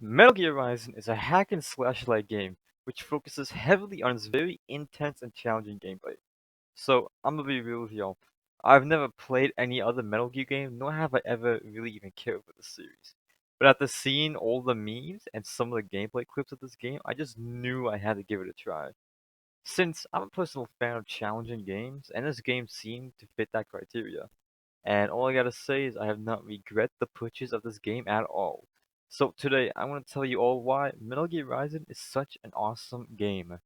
Metal Gear Rising is a hack and slash like game which focuses heavily on its very intense and challenging gameplay. So, I'm gonna be real with y'all. I've never played any other Metal Gear game, nor have I ever really even cared for the series. But after seeing all the memes and some of the gameplay clips of this game, I just knew I had to give it a try. Since I'm a personal fan of challenging games, and this game seemed to fit that criteria. And all I gotta say is I have not regret the purchase of this game at all. So today I want to tell you all why Metal Gear Rising is such an awesome game.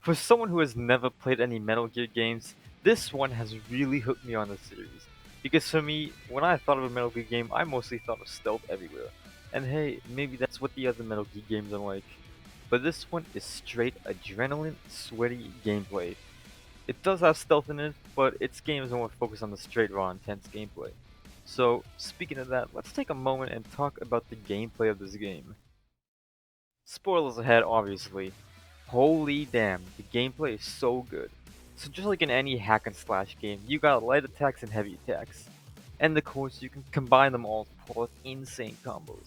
For someone who has never played any Metal Gear games, this one has really hooked me on the series. Because for me, when I thought of a Metal Gear game, I mostly thought of stealth everywhere. And hey, maybe that's what the other Metal Gear games are like. But this one is straight adrenaline, sweaty gameplay. It does have stealth in it, but its game is more focused on the straight raw intense gameplay. So, speaking of that, let's take a moment and talk about the gameplay of this game. Spoilers ahead, obviously. Holy damn, the gameplay is so good. So just like in any hack and slash game, you got light attacks and heavy attacks. And of course, you can combine them all to pull off insane combos.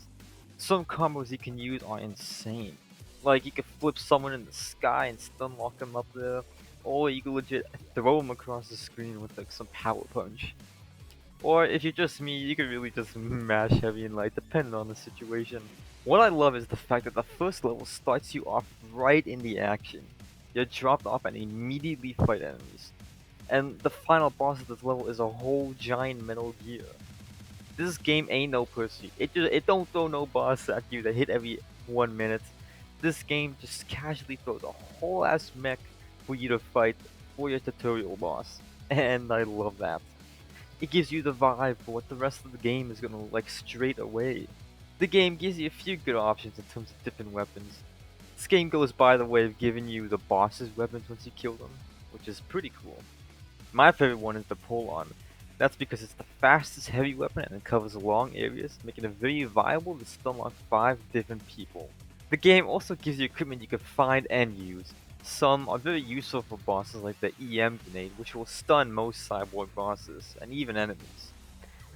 Some combos you can use are insane. Like you can flip someone in the sky and stun lock them up there, or you can legit throw them across the screen with like some power punch. Or if you're just me, you can really just mash heavy and light depending on the situation. What I love is the fact that the first level starts you off right in the action. You're dropped off and immediately fight enemies. And the final boss of this level is a whole giant Metal Gear. This game ain't no pussy. It don't throw no boss at you that hit every 1 minute. This game just casually throws a whole ass mech for you to fight for your tutorial boss. And I love that. It gives you the vibe for what the rest of the game is gonna look like straight away. The game gives you a few good options in terms of different weapons. This game goes by the way of giving you the boss's weapons once you kill them, which is pretty cool. My favorite one is the pull-on. That's because it's the fastest heavy weapon and it covers long areas, making it very viable to stun lock 5 different people. The game also gives you equipment you can find and use. Some are very useful for bosses like the EM grenade, which will stun most cyborg bosses, and even enemies.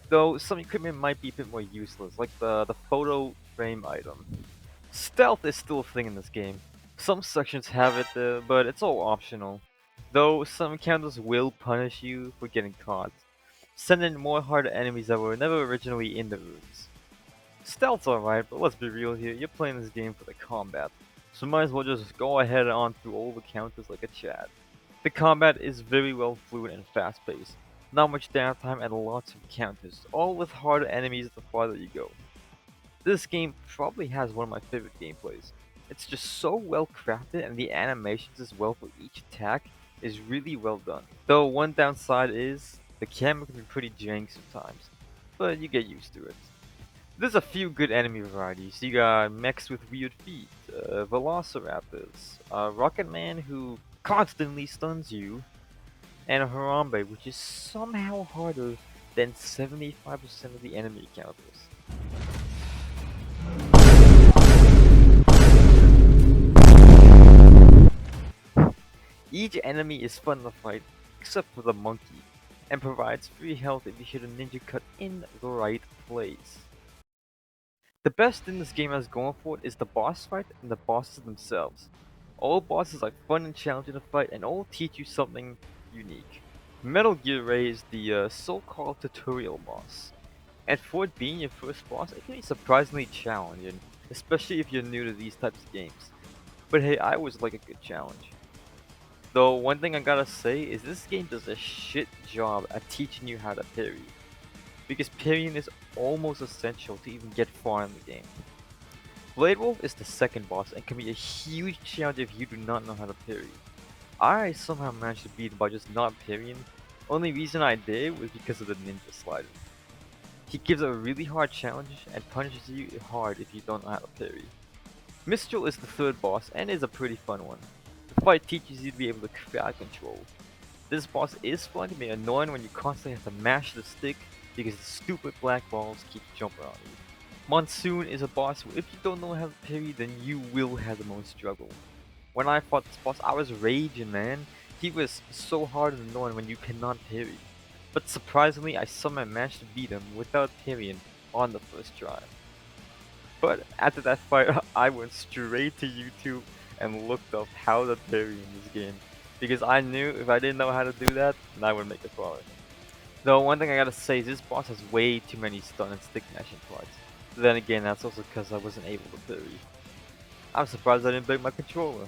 Though some equipment might be a bit more useless, like the photo frame item. Stealth is still a thing in this game. Some sections have it, but it's all optional. Though some encounters will punish you for getting caught, sending more harder enemies that were never originally in the rooms. Stealth's alright, but let's be real here, you're playing this game for the combat, so might as well just go ahead on through all the counters like a Chad. The combat is very well fluid and fast paced, not much downtime and lots of counters, all with harder enemies the farther you go. This game probably has one of my favorite gameplays. It's just so well crafted and the animations as well for each attack is really well done. Though one downside is, the camera can be pretty jank sometimes, but you get used to it. There's a few good enemy varieties. You got mechs with weird feet, velociraptors, Rocket Man who constantly stuns you, and a Harambe which is somehow harder than 75% of the enemy encounters. Each enemy is fun to fight, except for the monkey, and provides free health if you hit a ninja cut in the right place. The best thing this game has going for it is the boss fight and the bosses themselves. All bosses are fun and challenging to fight and all teach you something unique. Metal Gear Ray is the so-called tutorial boss, and for it being your first boss, it can be surprisingly challenging, especially if you're new to these types of games. But hey, I always like a good challenge. Though one thing I gotta say is this game does a shit job at teaching you how to parry, because parrying is almost essential to even get far in the game. Blade Wolf is the second boss and can be a huge challenge if you do not know how to parry. I somehow managed to beat him by just not parrying. Only reason I did was because of the ninja slider. He gives a really hard challenge and punishes you hard if you don't know how to parry. Mistral is the third boss and is a pretty fun one. The fight teaches you to be able to crowd control. This boss is fun to be annoying when you constantly have to mash the stick because the stupid black balls keep jumping on you. Monsoon is a boss who if you don't know how to parry, then you will have the most struggle. When I fought this boss, I was raging, man. He was so hard and annoying when you cannot parry. But surprisingly, I somehow managed to beat him without parrying on the first try. But after that fight, I went straight to YouTube and looked up how to parry in this game. Because I knew if I didn't know how to do that, then I would make a problem. Though one thing I gotta say is this boss has way too many stun and stick mashing parts. But then again, that's also because I wasn't able to parry. I'm surprised I didn't break my controller.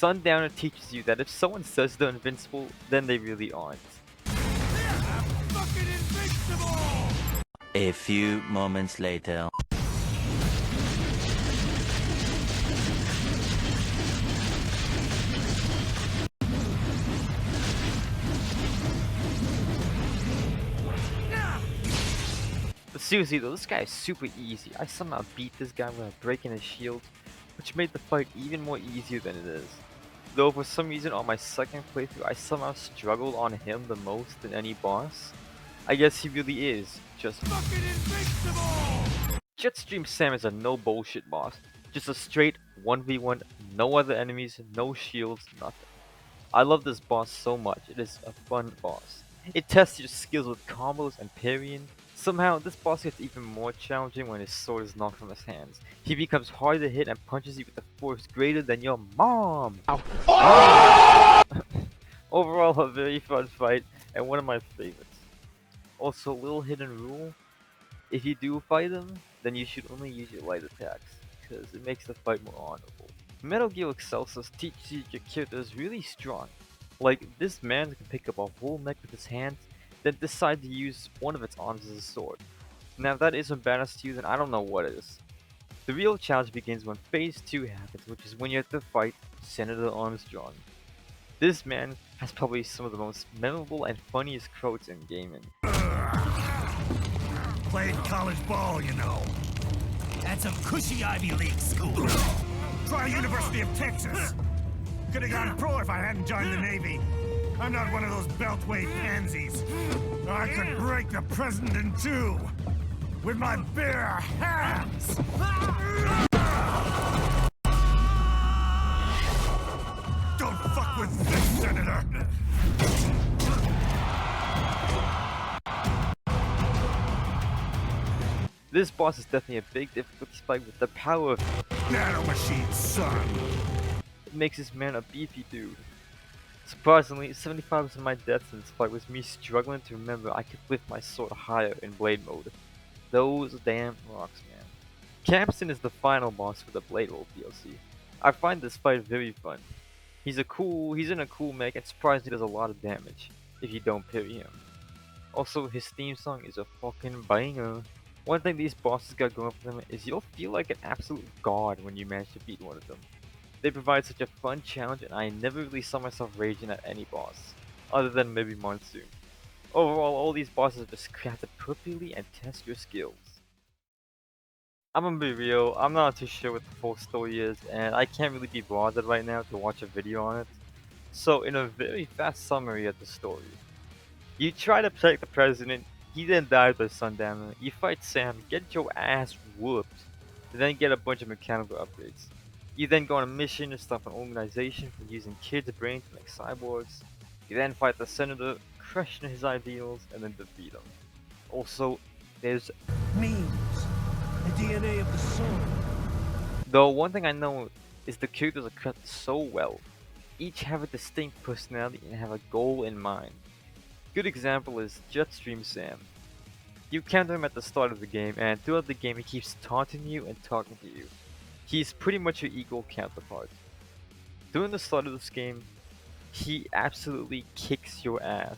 Sundowner teaches you that if someone says they're invincible, then they really aren't. A few moments later. But seriously though, this guy is super easy. I somehow beat this guy without breaking his shield, which made the fight even more easier than it is. Though for some reason on my second playthrough, I somehow struggled on him the most than any boss. I guess he really is just fucking invincible! Jetstream Sam is a no bullshit boss. Just a straight 1v1, no other enemies, no shields, nothing. I love this boss so much, it is a fun boss. It tests your skills with combos and parrying. Somehow, this boss gets even more challenging when his sword is knocked from his hands. He becomes harder to hit and punches you with a force greater than your mom! Overall, a very fun fight, and one of my favorites. Also, little hidden rule, if you do fight him, then you should only use your light attacks, because it makes the fight more honorable. Metal Gear Excelsus teaches you your character is really strong. Like, this man can pick up a whole mech with his hands, then decide to use one of its arms as a sword. Now if that isn't badass to you, then I don't know what is. The real challenge begins when Phase 2 happens, which is when you have to fight Senator Armstrong. This man has probably some of the most memorable and funniest quotes in gaming. Played college ball, you know. At some cushy Ivy League school. Try University of Texas. Could have gone pro if I hadn't joined the Navy. I'm not one of those beltway pansies. I could break the president in two with my bare hands. Don't fuck with this, Senator. This boss is definitely a big difficulty spike with the power of Nanomachine, son. it makes this man a beefy dude. Surprisingly, 75% of my deaths in this fight was me struggling to remember I could lift my sword higher in blade mode. Those damn rocks, man. Capstan is the final boss for the Blade Roll DLC. I find this fight very fun. He's in a cool mech and surprisingly does a lot of damage, if you don't parry him. Also, his theme song is a fucking banger. One thing these bosses got going for them is you'll feel like an absolute god when you manage to beat one of them. They provide such a fun challenge and I never really saw myself raging at any boss, other than maybe Monsoon. Overall, all these bosses are just crafted perfectly and test your skills. I'm gonna be real, I'm not too sure what the full story is, and I can't really be bothered right now to watch a video on it. So in a very fast summary of the story, you try to protect the president, he then dies by Sundowner, you fight Sam, get your ass whooped, then get a bunch of mechanical upgrades. You then go on a mission to stop an organization from using kids' brains to make cyborgs. You then fight the senator, crushing his ideals, and then defeat him. Also, there's Memes. The DNA of the soul. though one thing I know is the characters are crafted so well. Each have a distinct personality and have a goal in mind. Good example is Jetstream Sam. You counter him at the start of the game, and throughout the game he keeps taunting you and talking to you. He's pretty much your equal counterpart. During the start of this game, he absolutely kicks your ass.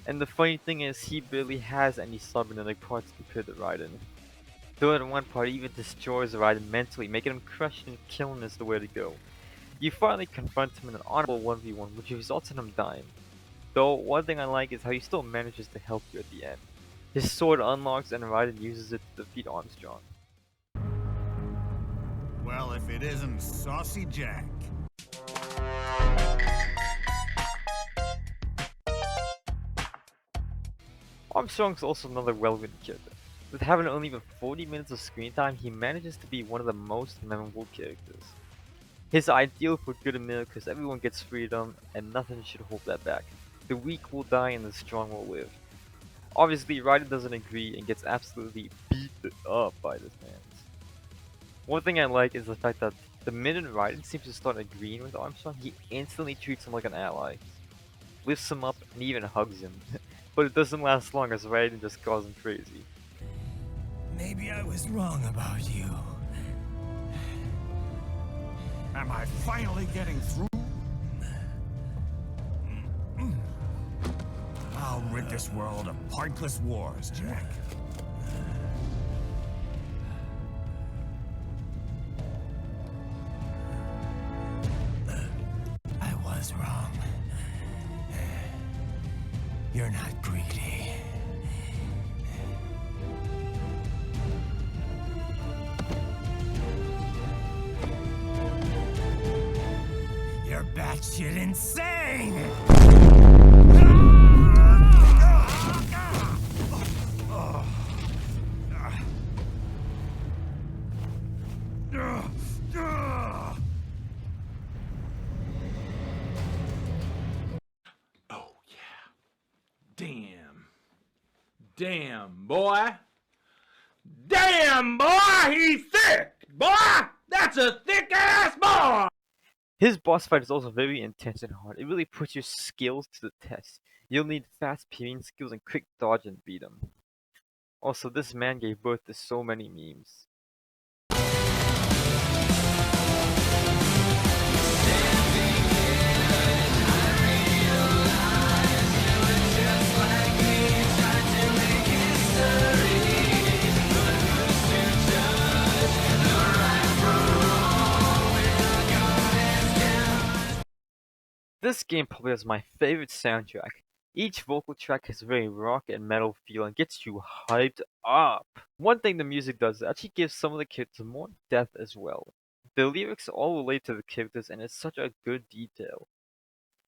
And the funny thing is, he barely has any cybernetic parts compared to Raiden. Though at one part he even destroys Raiden mentally, making him crush and kill him is the way to go. You finally confront him in an honorable 1v1, which results in him dying. Though, one thing I like is how he still manages to help you at the end. His sword unlocks and Raiden uses it to defeat Armstrong. Well, if it isn't Saucy Jack. Armstrong's also another relevant character. With having only been 40 minutes of screen time, he manages to be one of the most memorable characters. His ideal for good and middle because everyone gets freedom and nothing should hold that back. The weak will die and the strong will live. Obviously, Raiden doesn't agree and gets absolutely beat up by this man. One thing I like is the fact that the minute Raiden seems to start agreeing with Armstrong, he instantly treats him like an ally. Lifts him up and even hugs him. But it doesn't last long as Raiden just calls him crazy. Maybe I was wrong about you. Am I finally getting through? I'll rid this world of pointless wars, Jack. I was wrong. You're not greedy. You're batshit insane! Oh, yeah. Damn. Damn, boy. Damn, boy, he's thick! Boy, that's a thick-ass boy! His boss fight is also very intense and hard. It really puts your skills to the test. You'll need fast peering skills and quick dodge and beat him. Also, this man gave birth to so many memes. This game probably has my favorite soundtrack. Each vocal track has a very rock and metal feel and gets you hyped up. One thing the music does is actually gives some of the characters more depth as well. The lyrics all relate to the characters and it's such a good detail.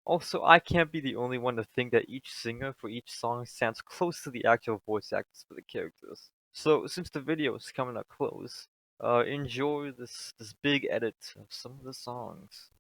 Also, I can't be the only one to think that each singer for each song sounds close to the actual voice actors for the characters. So, since the video is coming up close, enjoy this big edit of some of the songs.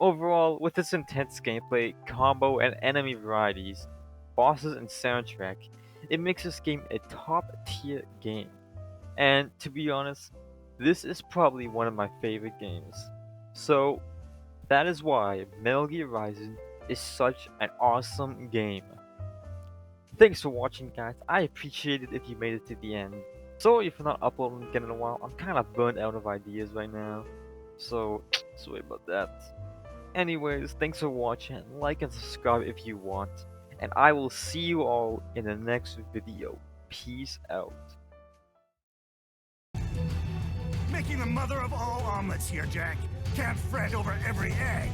Overall, with its intense gameplay, combo, and enemy varieties, bosses, and soundtrack, it makes this game a top tier game. And to be honest, this is probably one of my favorite games. So, that is why Metal Gear Rising is such an awesome game. Thanks for watching, guys. I appreciate it if you made it to the end. Sorry for not uploading again in a while. I'm kind of burnt out of ideas right now. So, sorry about that. Anyways, thanks for watching. Like and subscribe if you want. And I will see you all in the next video. Peace out. Making the mother of all omelets here, Jack. Can't fret over every egg.